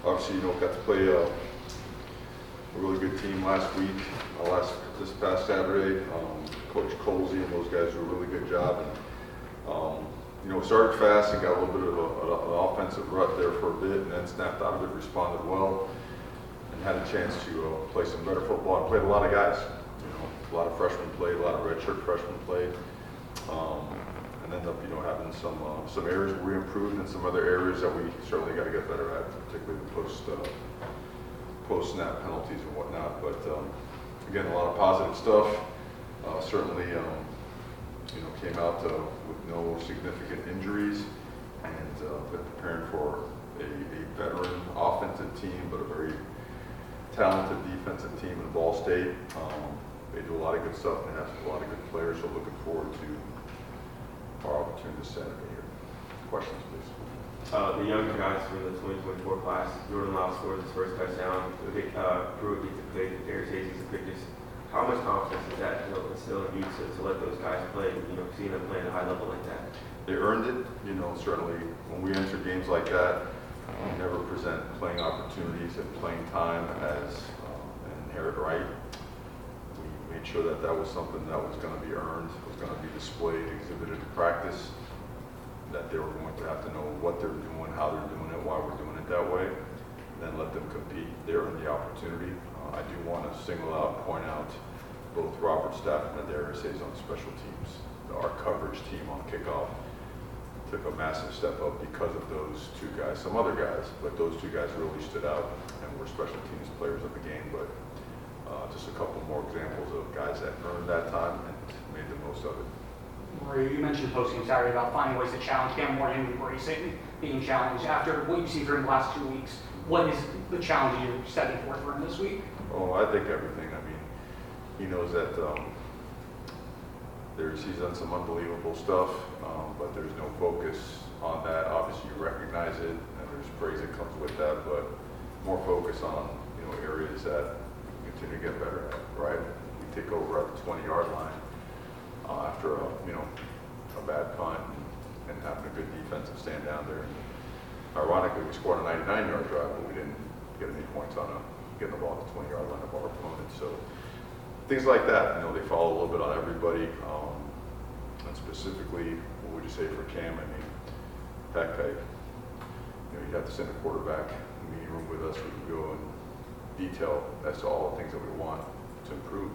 Obviously, got to play a really good team last week, this past Saturday. Coach Colsey and those guys do a really good job. And, started fast and got a little bit of an offensive rut there for a bit, and then snapped out of it, responded well, and had a chance to play some better football. And played a lot of guys. A lot of freshmen played, a lot of redshirt freshmen played. And ended up, having some areas where we improved and some other areas that we certainly got to get better at, particularly the post-snap penalties and whatnot. But again, a lot of positive stuff. Certainly, came out with no significant injuries, and been preparing for a veteran offensive team, but a very talented defensive team in Ball State. They do a lot of good stuff and have a lot of good players, so looking forward to our opportunity this Saturday here. Questions, please. The younger guys from the 2024 class, Jordan Lyle scored his first touchdown. Pruitt gets to play, Darius Hayes gets to play. Just how much confidence is that instill in you to let those guys play, seeing them play at a high level like that? They earned it. Certainly when we enter games like that, we never present playing opportunities and playing time as an inherent right. We made sure that was something that was going to be earned, was going to be displayed, exhibited in practice, that they were going to have to know what they're doing, how they're doing it, why we're doing it that way, and then let them compete. They earned the opportunity. I do want to single out, point out both Robert Stafford and Darius Hayes on special teams. Our coverage team on kickoff took a massive step up because of those two guys, some other guys, but those two guys really stood out and were special teams players of the game. But just a couple more examples of guys that earned that time and made the most of it. Mario, you mentioned post-game Saturday about finding ways to challenge Cam Morgan and embracing being challenged. After what you've seen during the last 2 weeks, what is the challenge you're setting forth for him this week? Oh, I think everything. He knows that he's done some unbelievable stuff, but there's no focus on that. Obviously, you recognize it, and there's praise that comes with that, but more focus on areas that we continue to get better at. Right? We take over at the 20-yard line after a bad punt and having a good defensive stand down there. And ironically, we scored a 99-yard drive, but we didn't get any points on getting the ball at the 20-yard line of our opponent. So things like that, they follow a little bit on everybody. And specifically, what would you say for Cam? In fact, you'd have to send a quarterback in the meeting room with us. We can go in detail as to all the things that we want to improve.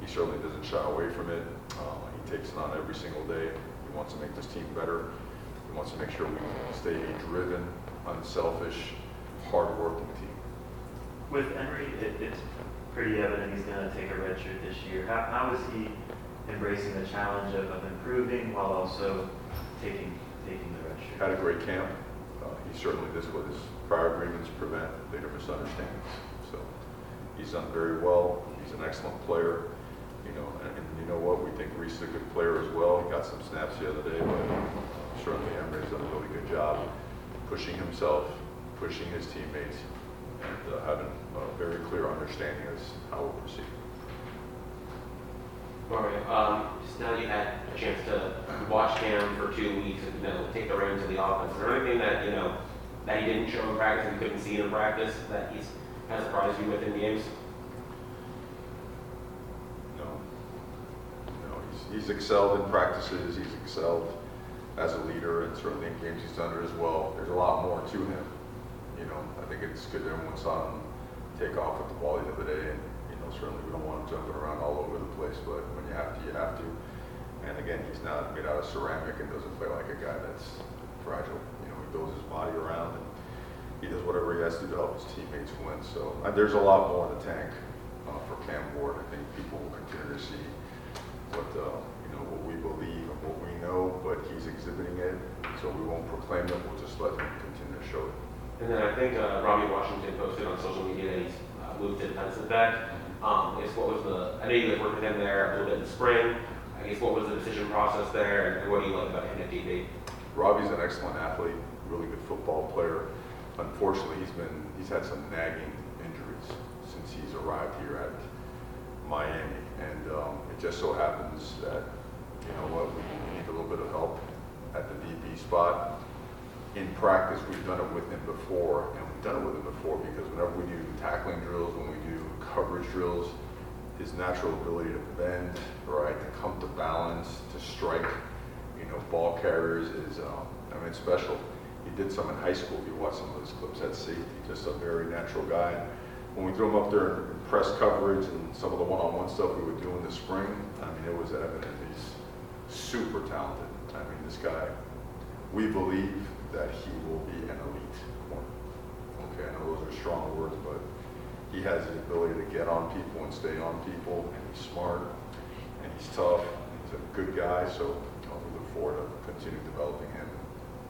He certainly doesn't shy away from it. He takes it on every single day. He wants to make this team better. He wants to make sure we stay a driven, unselfish, hard-working team. With Henry, it's pretty evident he's going to take a red shirt this year. How is he embracing the challenge of improving while also taking the red shirt? Had a great camp. He certainly does what his prior agreements prevent later misunderstandings. So he's done very well. He's an excellent player. And you know what? We think Reese is a good player as well. He got some snaps the other day, but certainly Emery's done a really good job pushing himself, pushing his teammates, and having a very clear understanding as how we'll proceed. Mario, just now you had a chance to watch Cam for 2 weeks and take the reins of the offense. Is there anything that that he didn't show in practice that you couldn't see in practice that he's kind of surprised you with in games? He's excelled in practices. He's excelled as a leader, and certainly in games he's done it as well. There's a lot more to him. I think it's good that everyone saw him take off with the ball the other day, and certainly we don't want him jumping around all over the place, but when you have to, you have to. And again, he's not made out of ceramic and doesn't play like a guy that's fragile. He throws his body around and he does whatever he has to do to help his teammates win. So there's a lot more in the tank for Cam Ward. I think people will continue to see what we believe and what we know, but he's exhibiting it, so we won't proclaim it. We'll just let him continue to show it. And then I think Robbie Washington posted on social media that he's moved to defensive back. I guess what was I know you guys worked with him there a little bit in spring. I guess what was the decision process there, and what do you like about him at DB? Robbie's an excellent athlete, really good football player. Unfortunately, he's had some nagging injuries since he's arrived here at Miami, and it just so happens that we need a little bit of help at the DB spot. in practice, we've done it with him before, and we've done it with him before because whenever we do tackling drills, when we do coverage drills, his natural ability to bend, right, to come to balance, to strike, ball carriers is, it's special. He did some in high school. If you watch some of his clips at safety, just a very natural guy. When we threw him up there in press coverage and some of the one-on-one stuff we would do in the spring, it was evident he's super talented. This guy, we believe that he will be an elite corner. Okay, I know those are strong words, but he has the ability to get on people and stay on people, and he's smart, and he's tough, and he's a good guy, so we look forward to continue developing him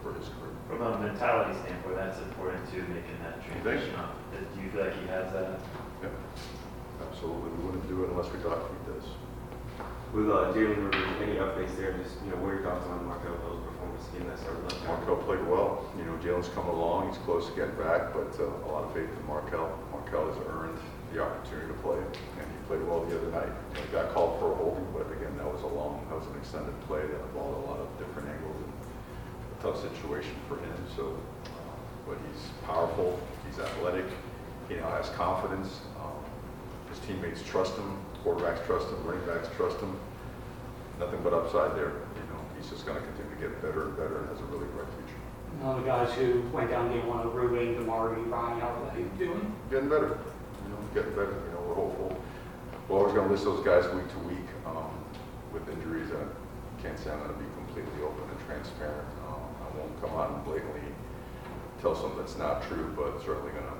for his career. From a mentality standpoint, that's important too, making that transition up. Do you feel like he has that? Yeah, absolutely. We wouldn't do it unless we thought he does. With Jalen, any updates there? Just what are your thoughts on Markel Hill's performance getting that started left tackle? Markel played well. Jalen's coming along. He's close to getting back, but a lot of faith in Markel. Markel has earned the opportunity to play, and he played well the other night. He got called for a holding, but again, that was an extended play that involved a lot of different angles and a tough situation for him. So, but he's powerful. He's athletic. He now has confidence. His teammates trust him. Quarterbacks trust him. Running backs trust him. Nothing but upside there. He's just going to continue to get better and better and has a really bright future. The guys who went down day one, Ruben, Damari, Ryan, how are they doing? Getting better. Getting better. We're hopeful. We're always going to list those guys week to week with injuries. I can't say I'm going to be completely open and transparent. I won't come out and blatantly tell something that's not true, but certainly going to,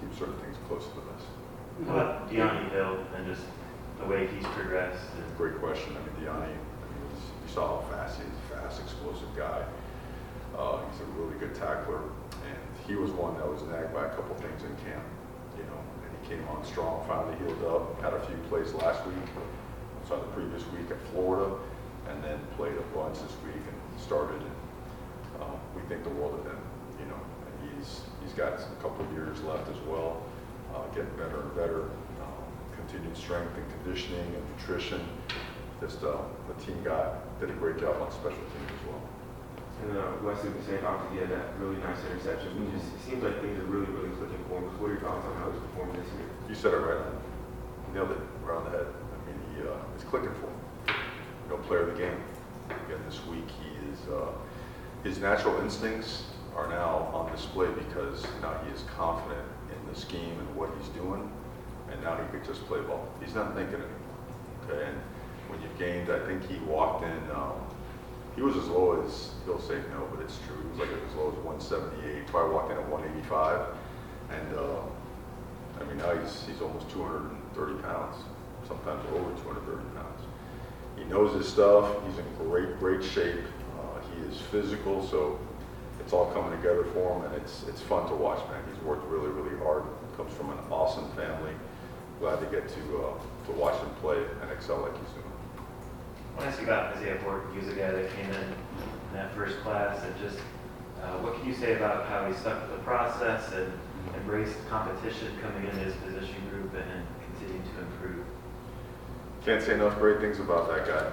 keep certain things close to the vest. How about Deani Hill and just the way he's progressed? Great question. Deani, you saw how fast he is. Fast, explosive guy. He's a really good tackler, and he was one that was nagged by a couple things in camp, and he came on strong, finally healed up, had a few plays last week, saw the previous week at Florida, and then played a bunch this week and started. And we think the world of him, and he's got a couple of years left as well, getting better and better, continued strength and conditioning and nutrition. Just the team guy did a great job on special teams as well. And Wesley was saying, obviously, he had that really nice interception. It seems like things are really, really clicking for him. What are your thoughts on how he's performing this year? You said it right on. Nailed it right on the head. It's clicking for him. Player of the game. Again, this week his natural instincts are now on display because now he is confident in the scheme and what he's doing, and now he could just play ball. He's not thinking anymore. Okay, and when you've gained, I think he walked in. He was as low as, he'll say no, but it's true. He was like as low as 178. Probably walked in at 185, and now he's almost 230 pounds, sometimes over 230 pounds. He knows his stuff. He's in great shape. He is physical, so it's all coming together for him, and it's fun to watch, man. He's worked really, really hard. Comes from an awesome family. Glad to get to watch him play and excel like he's doing. I want to ask you about Isaiah Borton. He was a guy that came in that first class, and just what can you say about how he stuck with the process and embraced competition coming into his position group and continued to improve? Can't say enough great things about that guy.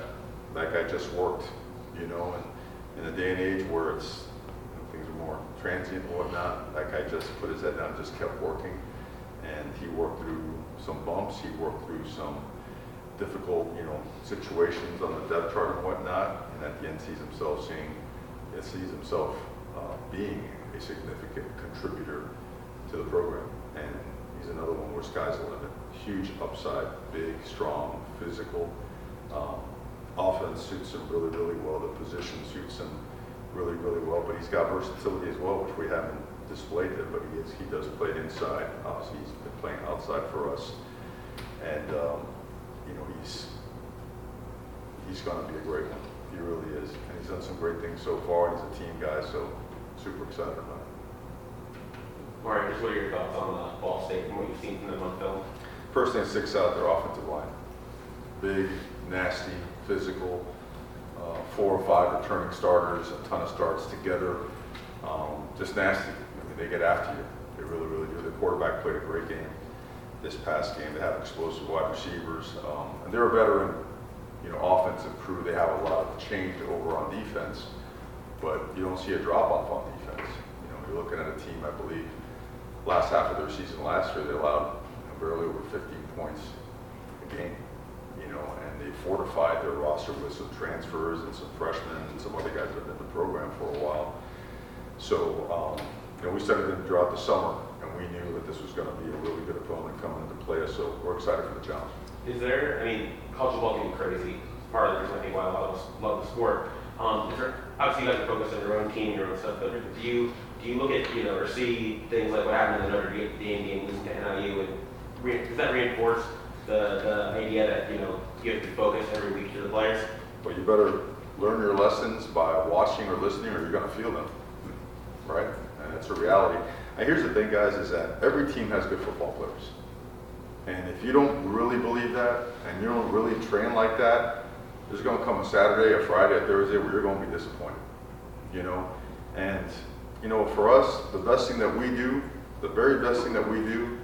That guy just worked, and in a day and age where it's things are more transient and whatnot, that guy just put his head down and just kept working. And he worked through some bumps. He worked through some difficult, situations on the depth chart and whatnot. And at the end, sees himself being a significant contributor to the program. And he's another one where sky's the limit. Huge upside, big, strong, physical. Offense suits him really, really well. The position suits him really, really well. But he's got versatility as well, which we haven't displayed it. But he does play inside. Obviously, he's been playing outside for us. And he's going to be a great one. He really is. And he's done some great things so far. He's a team guy, so super excited about it. Mario, just what are your thoughts on Ball State and what you've seen from them on film? First thing that sticks out, their offensive line. Big, nasty, physical, 4 or 5 returning starters, a ton of starts together. Just nasty. They get after you. They really, really do. The quarterback played a great game this past game. They have explosive wide receivers. And they're a veteran, offensive crew. They have a lot of change over on defense. but you don't see a drop off on defense. You're looking at a team, I believe, last half of their season last year, they allowed barely over 15 points a game, and they fortified their roster with some transfers and some freshmen and some other guys that have been in the program for a while. So, we studied them throughout the summer, and we knew that this was going to be a really good opponent coming into play us, so we're excited for the challenge. Is there, college football can be crazy. It's part of the reason I think why a lot of us love the sport. Is there, obviously you guys are focused on your own team, your own stuff, but do you look at, or see things like what happened in the Notre Dame game losing to NIU, and does that reinforce the idea that, you have to be focused every week to the players? But you better learn your lessons by watching or listening, or you're going to feel them, right? And it's a reality. And here's the thing, guys, is that every team has good football players. And if you don't really believe that, and you don't really train like that, there's going to come a Saturday, a Friday, a Thursday where you're going to be disappointed, And, for us, the best thing that we do, the very best thing that we do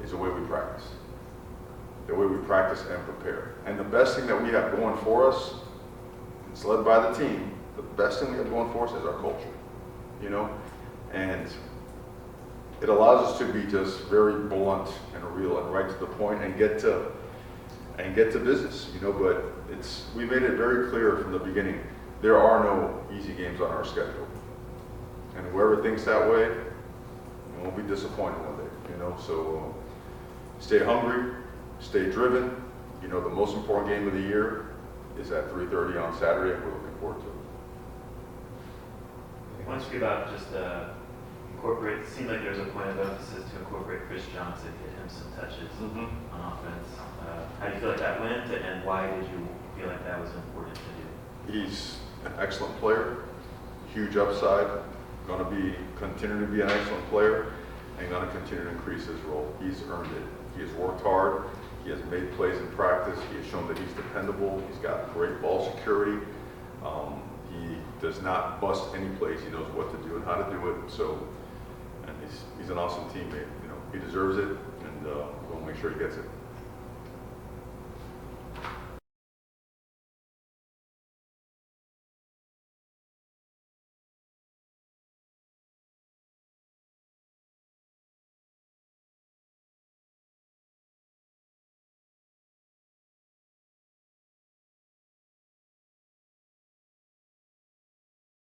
is the way we practice. The way we practice and prepare. And the best thing that we have going for us, it's led by the team, the best thing we have going for us is our culture, And it allows us to be just very blunt and real and right to the point and get to business, But we made it very clear from the beginning, there are no easy games on our schedule, and whoever thinks that way, won't be disappointed one day, So stay hungry, stay driven. The most important game of the year is at 3:30 on Saturday, and we're looking forward to it. I want to speak about just incorporate. It seemed like there was a point of emphasis to incorporate Chris Johnson, get him some touches on offense. How do you feel like that went, and why did you feel like that was important to do? He's an excellent player, huge upside, going to continue to be an excellent player, and going to continue to increase his role. He's earned it. He has worked hard. He has made plays in practice. He has shown that he's dependable. He's got great ball security. He does not bust any plays. He knows what to do and how to do it. So, and he's an awesome teammate. He deserves it, and we'll make sure he gets it.